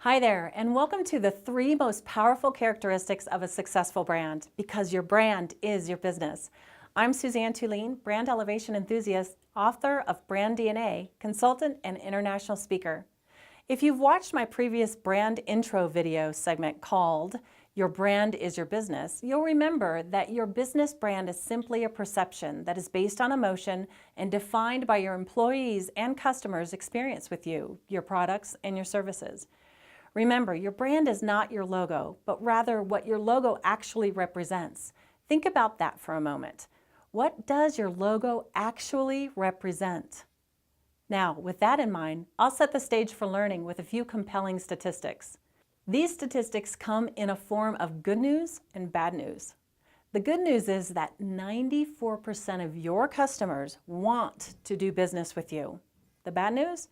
Hi there, and welcome to the 3 most powerful characteristics of a successful brand, because your brand is your business. I'm Suzanne Tulien, brand elevation enthusiast, author of Brand DNA, consultant, and international speaker. If you've watched my previous brand intro video segment called Your Brand is Your Business, you'll remember that your business brand is simply a perception that is based on emotion and defined by your employees' and customers' experience with you, your products, and your services. Remember, your brand is not your logo, but rather what your logo actually represents. Think about that for a moment. What does your logo actually represent? Now, with that in mind, I'll set the stage for learning with a few compelling statistics. These statistics come in a form of good news and bad news. The good news is that 94% of your customers want to do business with you. The bad news?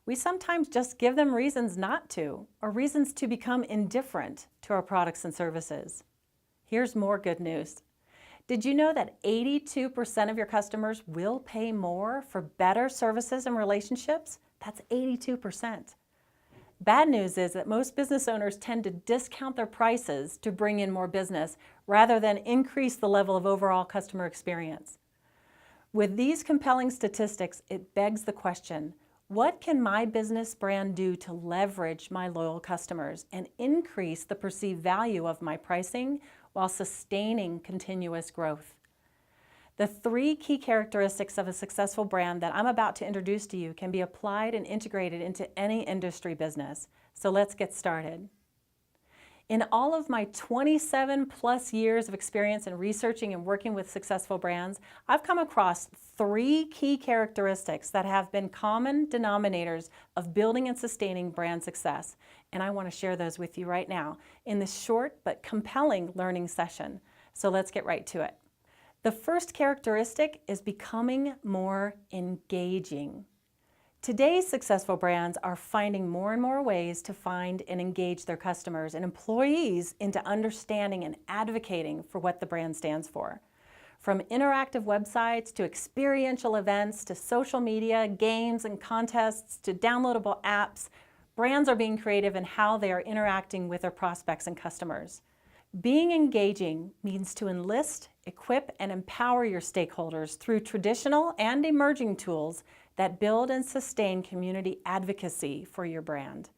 We sometimes just give them reasons not to, or reasons to become indifferent to our products and services. Here's more good news. Did you know that 82% of your customers will pay more for better services and relationships? That's 82%. Bad news is that most business owners tend to discount their prices to bring in more business rather than increase the level of overall customer experience. With these compelling statistics, it begs the question, what can my business brand do to leverage my loyal customers and increase the perceived value of my pricing while sustaining continuous growth? The 3 key characteristics of a successful brand that I'm about to introduce to you can be applied and integrated into any industry business. So let's get started. In all of my 27 plus years of experience in researching and working with successful brands, I've come across 3 key characteristics that have been common denominators of building and sustaining brand success. And I want to share those with you right now in this short but compelling learning session. So let's get right to it. The first characteristic is becoming more engaging. Today's successful brands are finding more and more ways to find and engage their customers and employees into understanding and advocating for what the brand stands for. From interactive websites to experiential events to social media, games and contests to downloadable apps, brands are being creative in how they are interacting with their prospects and customers. Being engaging means to enlist, equip, and empower your stakeholders through traditional and emerging tools that build and sustain community advocacy for your brand.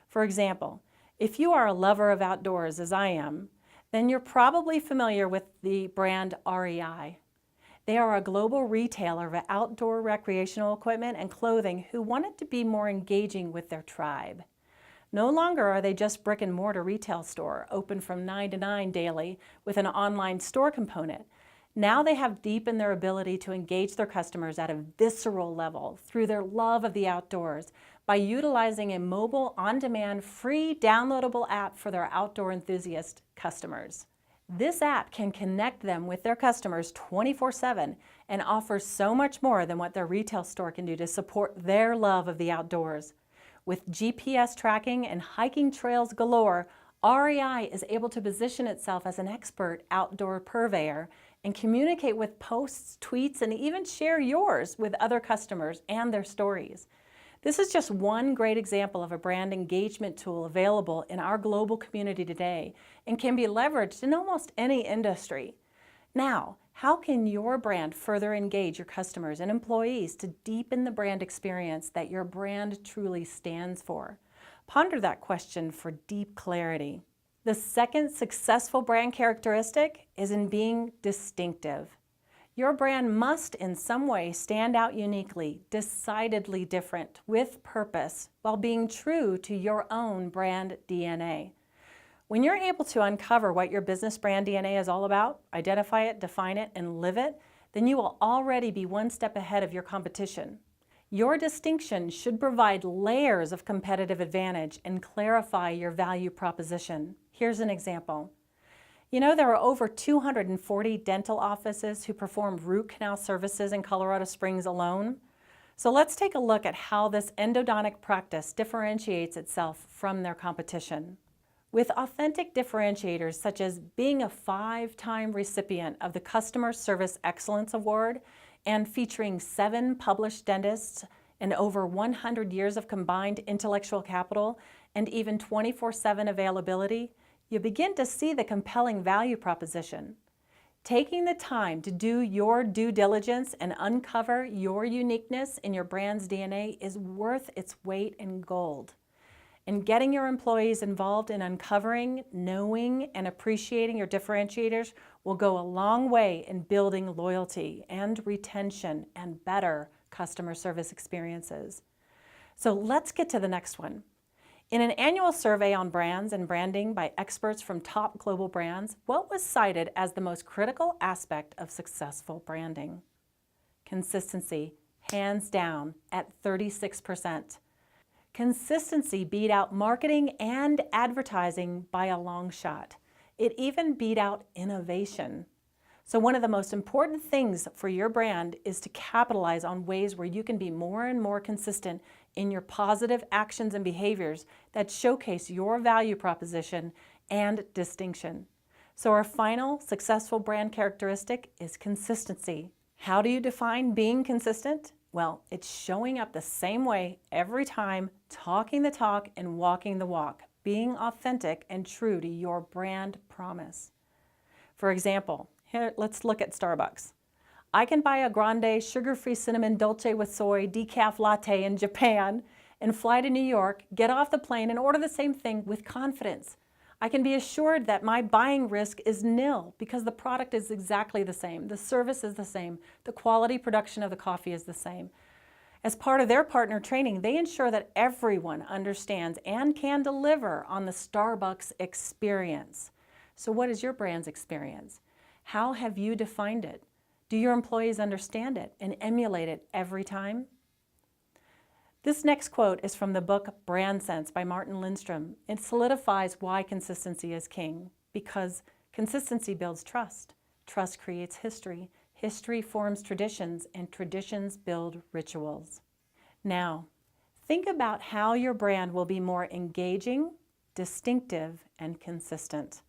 For example, if you are a lover of outdoors, as I am, then you're probably familiar with the brand REI. They are a global retailer of outdoor recreational equipment and clothing who wanted to be more engaging with their tribe. No longer are they just brick and mortar retail store, open from 9 to 9 daily with an online store component. Now they have deepened their ability to engage their customers at a visceral level through their love of the outdoors by utilizing a mobile, on-demand, free downloadable app for their outdoor enthusiast customers. This app can connect them with their customers 24/7 and offers so much more than what their retail store can do to support their love of the outdoors. With GPS tracking and hiking trails galore, REI is able to position itself as an expert outdoor purveyor and communicate with posts, tweets, and even share yours with other customers and their stories. This is just one great example of a brand engagement tool available in our global community today and can be leveraged in almost any industry. Now, how can your brand further engage your customers and employees to deepen the brand experience that your brand truly stands for? Ponder that question for deep clarity. The second successful brand characteristic is in being distinctive. Your brand must in some way stand out uniquely, decidedly different, with purpose, while being true to your own brand DNA. When you're able to uncover what your business brand DNA is all about, identify it, define it, and live it, then you will already be one step ahead of your competition. Your distinction should provide layers of competitive advantage and clarify your value proposition. Here's an example. You know, there are over 240 dental offices who perform root canal services in Colorado Springs alone. So let's take a look at how this endodontic practice differentiates itself from their competition. With authentic differentiators such as being a 5-time recipient of the Customer Service Excellence Award and featuring 7 published dentists and over 100 years of combined intellectual capital and even 24/7 availability, you begin to see the compelling value proposition. Taking the time to do your due diligence and uncover your uniqueness in your brand's DNA is worth its weight in gold. And getting your employees involved in uncovering, knowing, and appreciating your differentiators will go a long way in building loyalty and retention and better customer service experiences. So let's get to the next one. In an annual survey on brands and branding by experts from top global brands, what was cited as the most critical aspect of successful branding? Consistency, hands down, at 36%. Consistency beat out marketing and advertising by a long shot. It even beat out innovation. So one of the most important things for your brand is to capitalize on ways where you can be more and more consistent in your positive actions and behaviors that showcase your value proposition and distinction. So our final successful brand characteristic is consistency. How do you define being consistent? Well, it's showing up the same way every time, talking the talk and walking the walk, being authentic and true to your brand promise. For example, here, let's look at Starbucks. I can buy a grande sugar-free cinnamon dolce with soy decaf latte in Japan and fly to New York, get off the plane and order the same thing with confidence. I can be assured that my buying risk is nil because the product is exactly the same, the service is the same, the quality production of the coffee is the same. As part of their partner training, they ensure that everyone understands and can deliver on the Starbucks experience. So what is your brand's experience? How have you defined it? Do your employees understand it and emulate it every time? This next quote is from the book Brand Sense by Martin Lindstrom. It solidifies why consistency is king, because consistency builds trust. Trust creates history. History forms traditions, and traditions build rituals. Now, think about how your brand will be more engaging, distinctive, and consistent.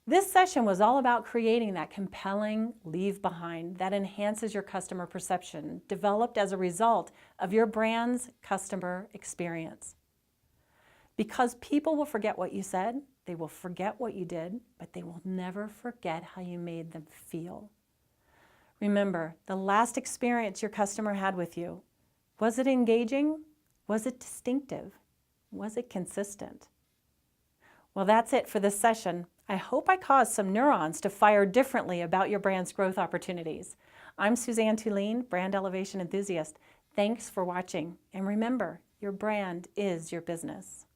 This session was all about creating that compelling leave behind that enhances your customer perception, developed as a result of your brand's customer experience. Because people will forget what you said, they will forget what you did, but they will never forget how you made them feel. Remember, the last experience your customer had with you, was it engaging? Was it distinctive? Was it consistent? Well, that's it for this session. I hope I caused some neurons to fire differently about your brand's growth opportunities. I'm Suzanne Tulien, brand elevation enthusiast. Thanks for watching. And remember, your brand is your business.